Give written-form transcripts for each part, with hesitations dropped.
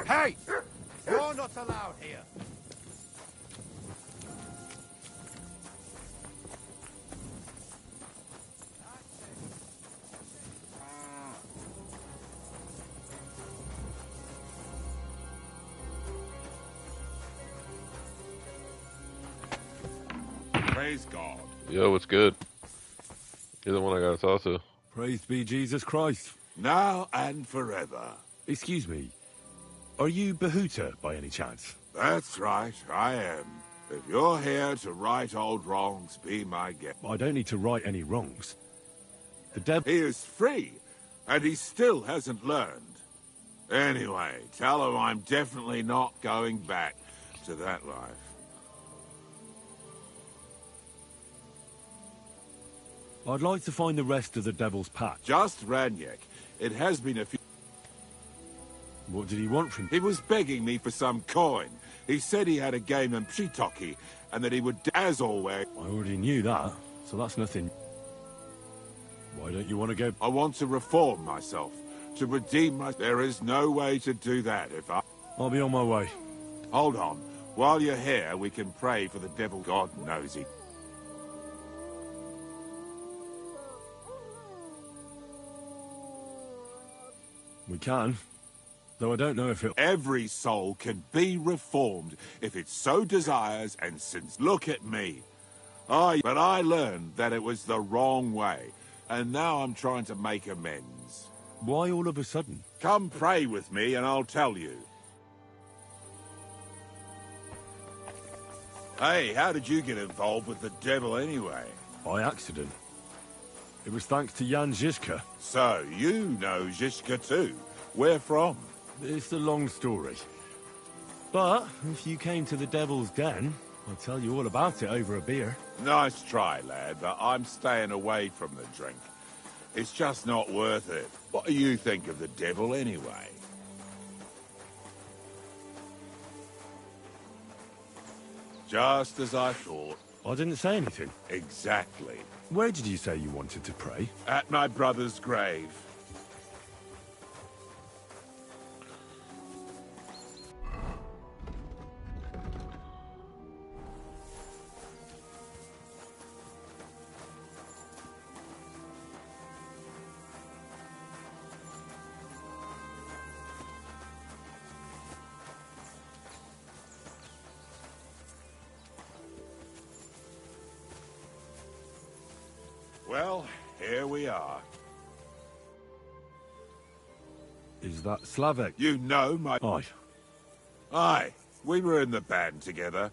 Hey! You're not allowed here. Praise God. Yo, what's good? You're the one I gotta talk to. Praise be Jesus Christ. Now and forever. Excuse me, are you Behuta by any chance? That's right, I am. If you're here to right old wrongs, be my guest. I don't need to right any wrongs. The devil... He is free, and he still hasn't learned. Anyway, tell him I'm definitely not going back to that life. I'd like to find the rest of the devil's pack. Just Ranyek. It has been a few... What did he want from... He was begging me for some coin. He said he had a game in Pshitoki, and that he would, as always... I already knew that, so that's nothing. Why don't you want to go... I want to reform myself, to redeem my... There is no way to do that if I... I'll be on my way. Hold on. While you're here, we can pray for the devil. God knows he... We can, though I don't know if it... Every soul can be reformed if it so desires and sins. Look at me. But I learned that it was the wrong way, and now I'm trying to make amends. Why all of a sudden? Come pray with me and I'll tell you. Hey, how did you get involved with the devil anyway? By accident. It was thanks to Jan Žižka. So, you know Žižka too. Where from? It's a long story. But, if you came to the Devil's Den, I'll tell you all about it over a beer. Nice try, lad, but I'm staying away from the drink. It's just not worth it. What do you think of the devil anyway? Just as I thought. I didn't say anything. Exactly. Where did you say you wanted to pray? At my brother's grave. Well, here we are. Is that Slavek? You know my... Aye. Aye, we were in the band together,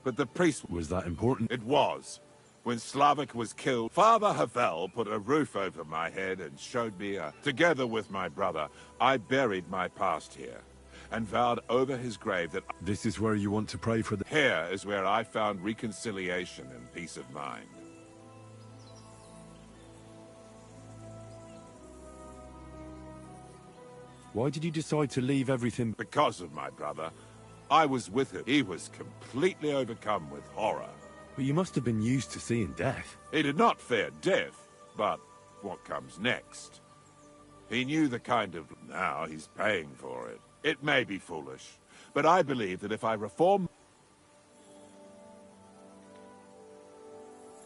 but the priest... Was that important? It was. When Slavik was killed, Father Havel put a roof over my head and showed me a... Together with my brother, I buried my past here, and vowed over his grave that... This is where you want to pray for the... Here is where I found reconciliation and peace of mind. Why did you decide to leave everything? Because of my brother. I was with him. He was completely overcome with horror. But you must have been used to seeing death. He did not fear death, but what comes next? He knew the kind of... Now he's paying for it. It may be foolish, but I believe that if I reform...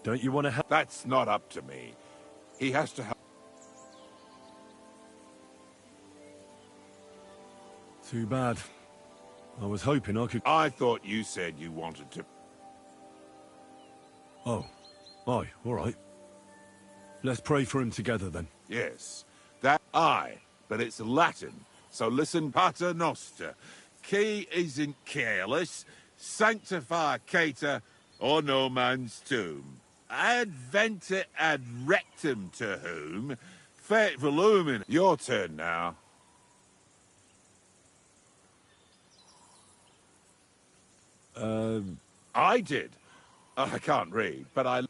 Don't you want to help? That's not up to me. He has to help. Too bad. I was hoping I could... I thought you said you wanted to... Oh. Aye, all right. Let's pray for him together, then. Yes. That... Aye, but it's Latin. So listen, Pater Noster. Qui is in careless, sanctificata, or no man's tomb. Adventure ad rectum to whom, fet volumen. Your turn now. I did. I can't read, but I...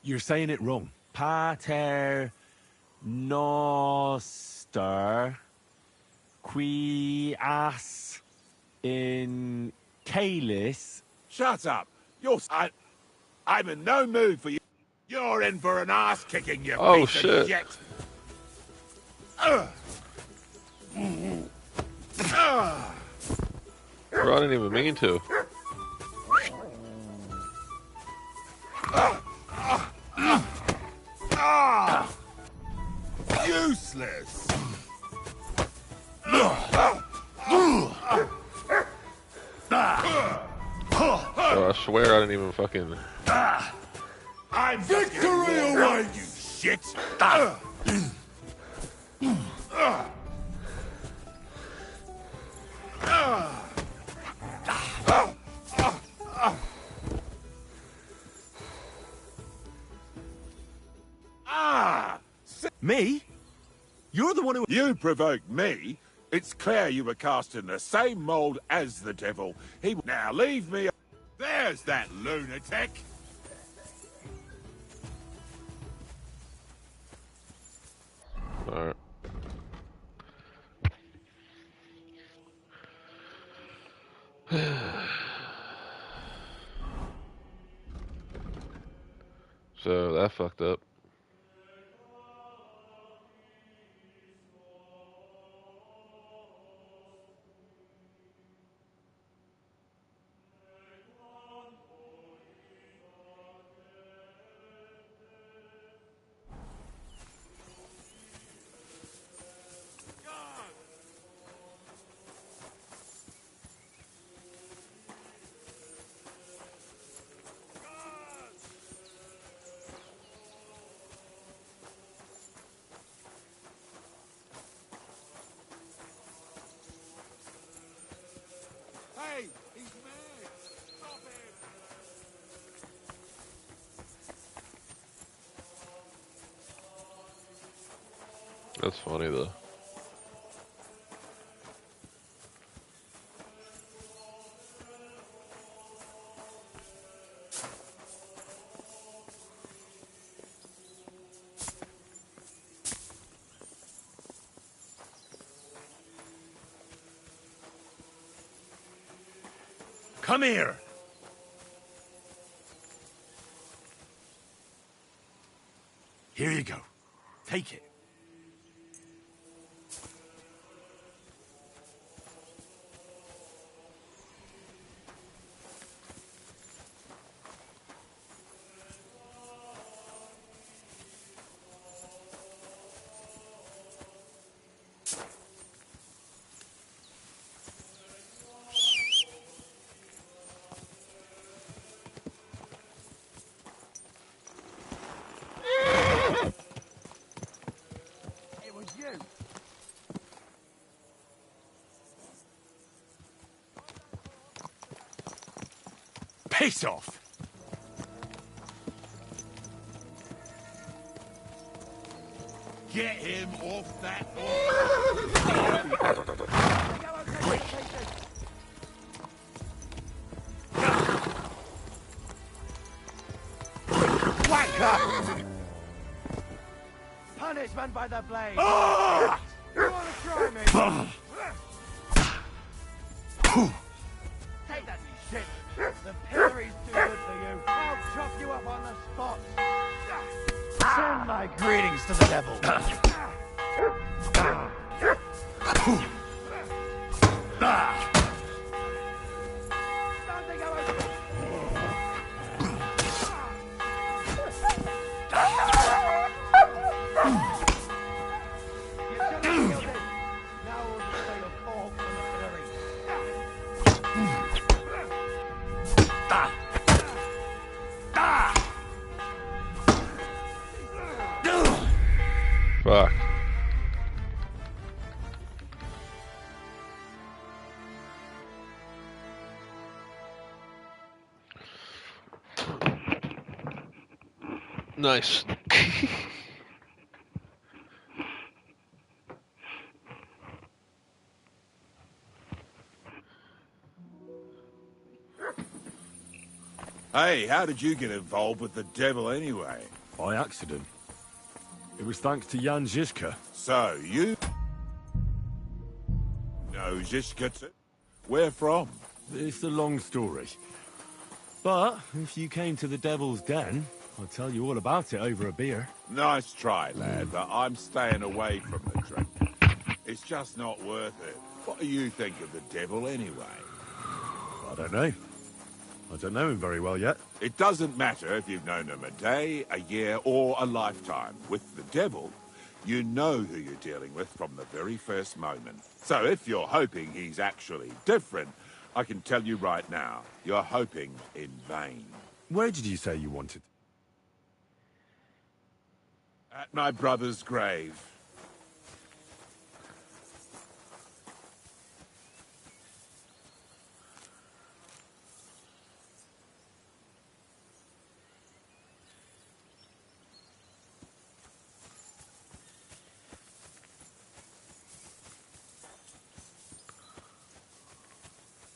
You're saying it wrong. Pater Noster quias in calis. Shut up. I'm in no mood for you. You're in for an ass kicking, you Oh, piece shit. of shit. Bro, I didn't even mean to. Useless. Bro, I swear I didn't even fucking... I'm victory away, you shit. Me? You're the one who... You provoked me. It's clear you were cast in the same mold as the devil. Now leave me. There's that lunatic. Alright. So, that fucked up. Hey, he's mad. Stop him. That's funny, though. Come here! Here you go. Take it. Piss off! Get him off that Whacker! Punishment by the blade! Ah! You wanna try me? Take that, you shit! The pillory's too good for you. I'll chop you up on the spot. Send my greetings to the devil. Don't think I won't- You should have killed him. Now we'll just say a fall from the pillory. Fuck. Nice. Hey, how did you get involved with the devil anyway? By accident. It was thanks to Jan Žižka. So, you know Žižka too? Where from? It's a long story. But if you came to the Devil's Den, I'll tell you all about it over a beer. Nice try, lad, but I'm staying away from the drink. It's just not worth it. What do you think of the devil, anyway? I don't know. I don't know him very well yet. It doesn't matter if you've known him a day, a year, or a lifetime. With the devil, you know who you're dealing with from the very first moment. So if you're hoping he's actually different, I can tell you right now, you're hoping in vain. Where did you say you wanted? At my brother's grave.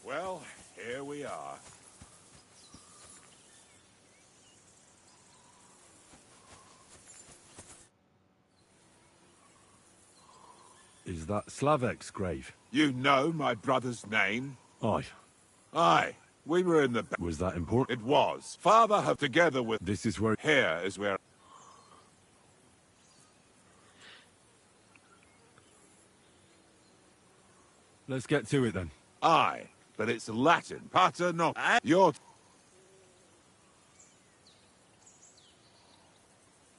Well, here we are. Is that Slavek's grave? You know my brother's name? Aye. Aye. We were in the... Was that important? It was. Father have together with... This is where... Here is where... Let's get to it then. Aye, but it's Latin. Pater noster. You're...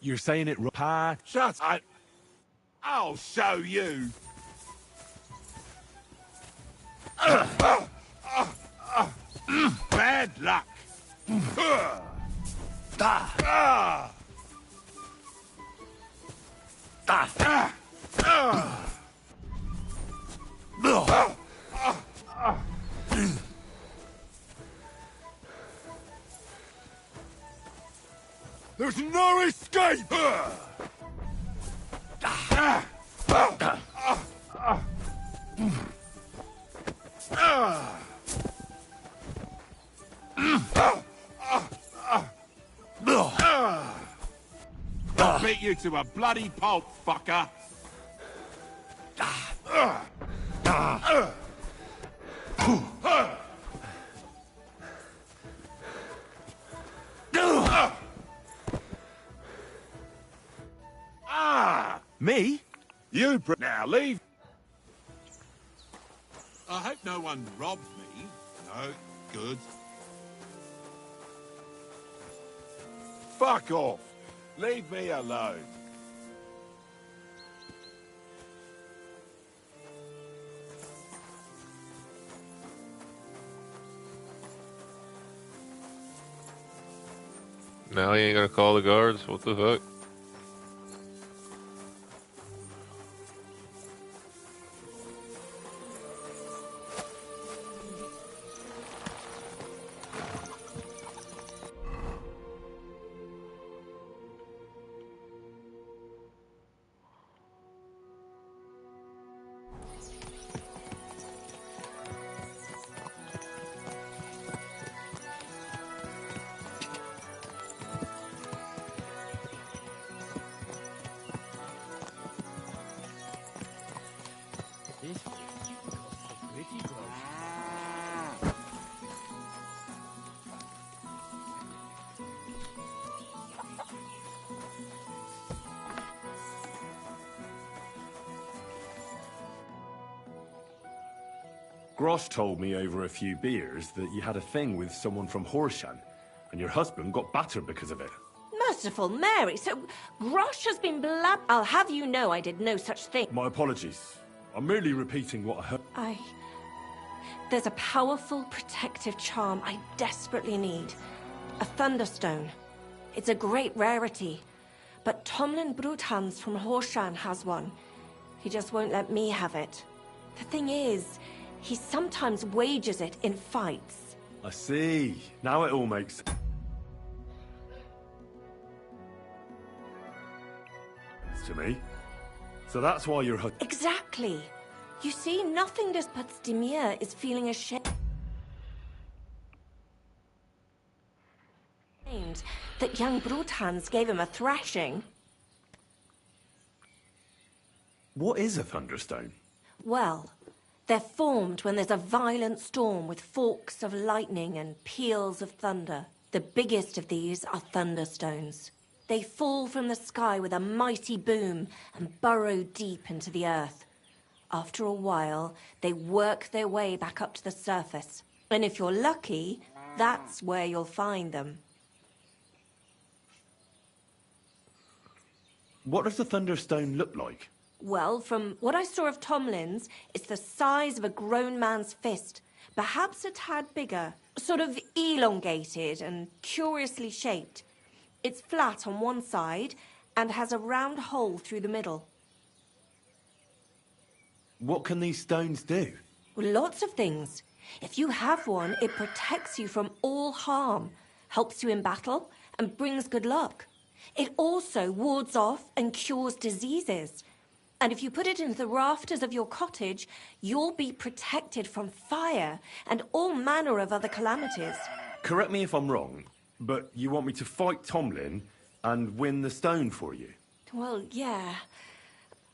You're saying it right. Shut up. I'll show you. Bad luck. There's no escape! I'll beat you to a bloody pulp, fucker. Me? You now leave. I hope no one robbed me. No, good. Fuck off. Leave me alone. Now you ain't gonna call the guards? What the fuck? Grosh told me over a few beers that you had a thing with someone from Horshan, and your husband got battered because of it. Merciful Mary, so Grosh has been I'll have you know I did no such thing. My apologies. I'm merely repeating what I heard. There's a powerful protective charm I desperately need. A Thunderstone. It's a great rarity. But Tomlin Bruthans from Horshan has one. He just won't let me have it. The thing is, he sometimes wages it in fights. I see. Now it all makes sense to me. So that's why you're... Exactly. You see, nothing but Demir is feeling ashamed that young Bruthans gave him a thrashing. What is a Thunderstone? Well, they're formed when there's a violent storm with forks of lightning and peals of thunder. The biggest of these are thunderstones. They fall from the sky with a mighty boom and burrow deep into the earth. After a while, they work their way back up to the surface. And if you're lucky, that's where you'll find them. What does the Thunderstone look like? Well, from what I saw of Tomlin's, it's the size of a grown man's fist. Perhaps a tad bigger. Sort of elongated and curiously shaped. It's flat on one side and has a round hole through the middle. What can these stones do? Well, lots of things. If you have one, it protects you from all harm, helps you in battle, and brings good luck. It also wards off and cures diseases. And if you put it into the rafters of your cottage, you'll be protected from fire and all manner of other calamities. Correct me if I'm wrong, but you want me to fight Tomlin and win the stone for you? Well, yeah.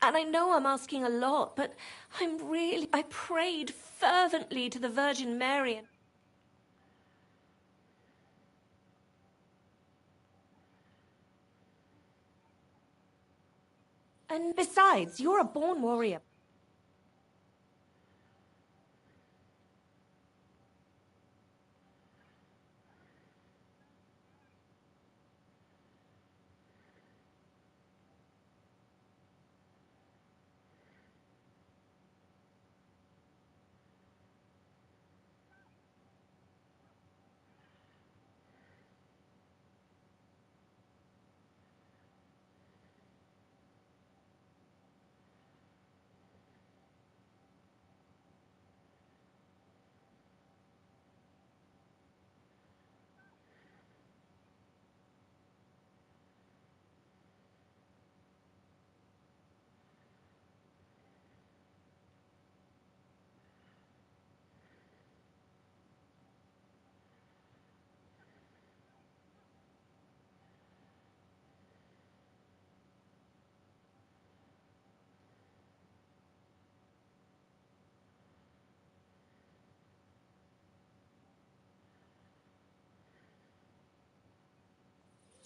And I know I'm asking a lot, but I prayed fervently to the Virgin Mary. And besides, you're a born warrior.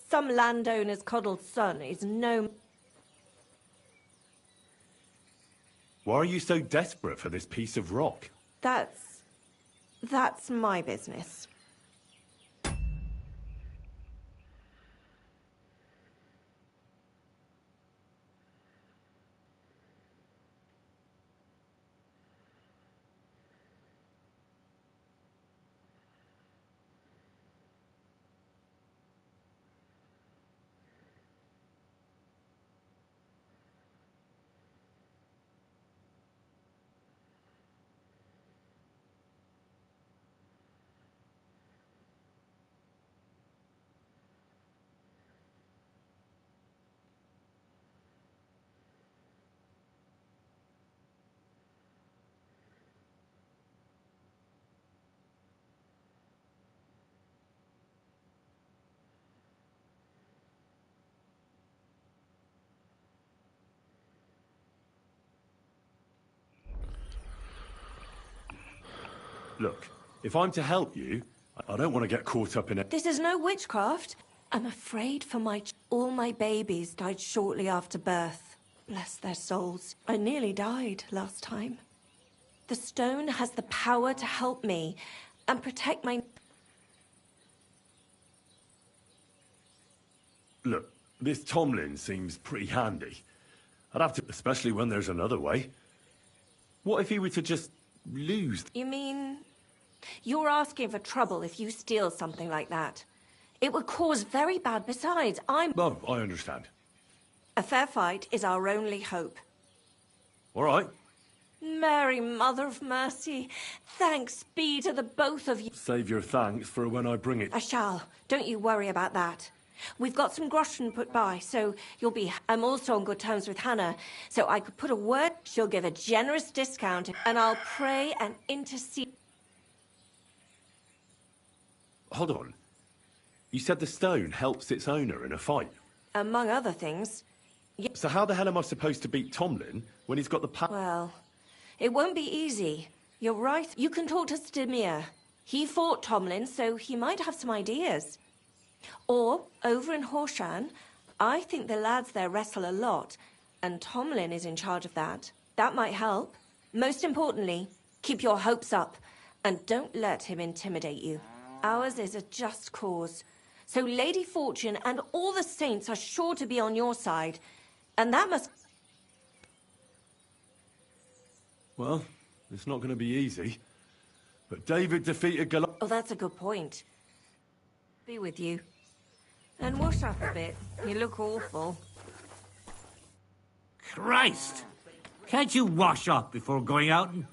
Some landowner's coddled son is no... Why are you so desperate for this piece of rock? That's my business. Look, if I'm to help you, I don't want to get caught up in it. This is no witchcraft. I'm afraid for all my babies died shortly after birth. Bless their souls. I nearly died last time. The stone has the power to help me and protect my... Look, this Tomlin seems pretty handy. I'd have to, especially when there's another way. What if he were to just lose? You mean... You're asking for trouble if you steal something like that. It would cause very bad. Besides, Oh, I understand. A fair fight is our only hope. All right. Mary, Mother of Mercy, thanks be to the both of you. Save your thanks for when I bring it. I shall. Don't you worry about that. We've got some groschen put by, so you'll be... I'm also on good terms with Hannah, so I could put a word. She'll give a generous discount, and I'll pray and intercede. Hold on. You said the stone helps its owner in a fight. Among other things. So how the hell am I supposed to beat Tomlin when he's got the power? Well, it won't be easy. You're right. You can talk to Stimir. He fought Tomlin, so he might have some ideas. Or, over in Horshan, I think the lads there wrestle a lot, and Tomlin is in charge of that. That might help. Most importantly, keep your hopes up, and don't let him intimidate you. Ours is a just cause. So Lady Fortune and all the saints are sure to be on your side, and that must... Well, it's not going to be easy. But David defeated Goliath. Oh, that's a good point. Be with you. And wash up a bit. You look awful. Christ! Can't you wash up before going out and...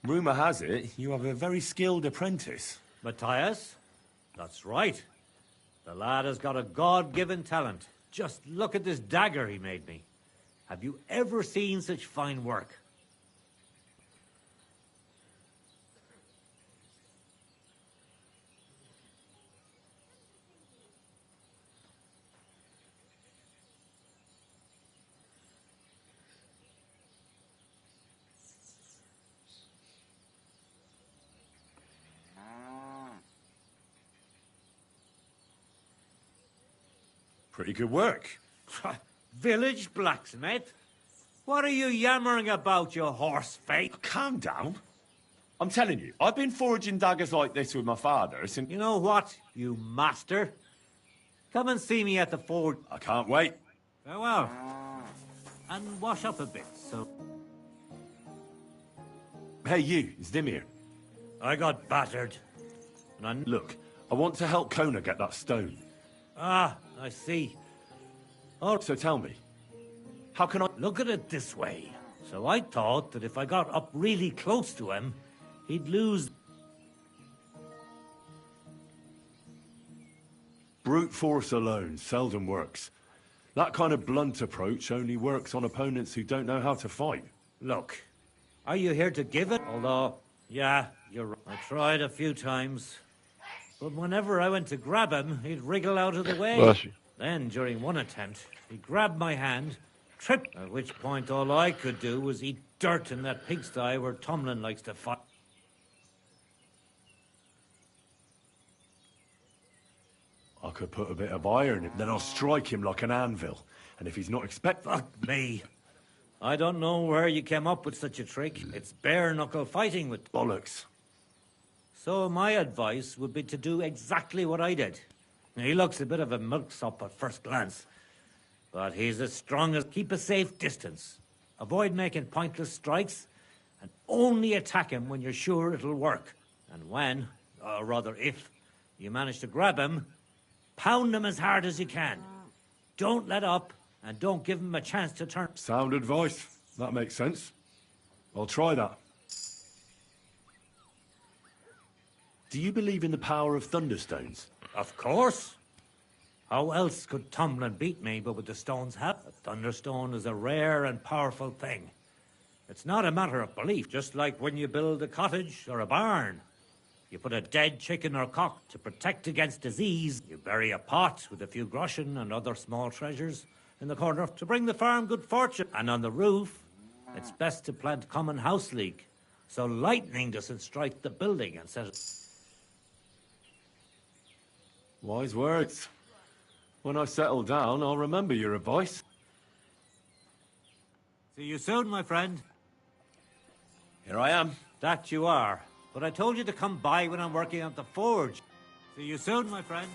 Rumour has it you have a very skilled apprentice. Matthias? That's right. The lad has got a God-given talent. Just look at this dagger he made me. Have you ever seen such fine work? Pretty good work. Village blacksmith? What are you yammering about, you horse face? Calm down. I'm telling you, I've been forging daggers like this with my father since... You know what, you master? Come and see me at the forge. I can't wait. Farewell. And wash up a bit, so... Hey, you, it's Dimir. I got battered. And I... Look, I want to help Kona get that stone. Ah, I see. Oh, So tell me, how can I... look at it this way. So I thought that if I got up really close to him, he'd lose... Brute force alone seldom works. That kind of blunt approach only works on opponents who don't know how to fight. Look, are you here to give it? Although, yeah, you're right. I tried a few times. But whenever I went to grab him, he'd wriggle out of the way. Bless you. Then, during one attempt, he grabbed my hand, tripped, at which point all I could do was eat dirt in that pigsty where Tomlin likes to fight. I could put a bit of iron in, then I'll strike him like an anvil. And if he's not expecting... Fuck me. I don't know where you came up with such a trick. It's bare-knuckle fighting with... Bollocks. So my advice would be to do exactly what I did. He looks a bit of a milksop at first glance. But he's as strong as... Keep a safe distance. Avoid making pointless strikes. And only attack him when you're sure it'll work. And when, or rather if, you manage to grab him, pound him as hard as you can. Don't let up, and don't give him a chance to turn. Sound advice. That makes sense. I'll try that. Do you believe in the power of thunderstones? Of course. How else could Tomlin beat me but with the stone's help? A thunderstone is a rare and powerful thing. It's not a matter of belief, just like when you build a cottage or a barn. You put a dead chicken or cock to protect against disease. You bury a pot with a few groschen and other small treasures in the corner to bring the farm good fortune. And on the roof, it's best to plant common house leek, so lightning doesn't strike the building and set it... Wise words. When I settle down, I'll remember your advice. See you soon, my friend. Here I am. That you are. But I told you to come by when I'm working at the forge. See you soon, my friend.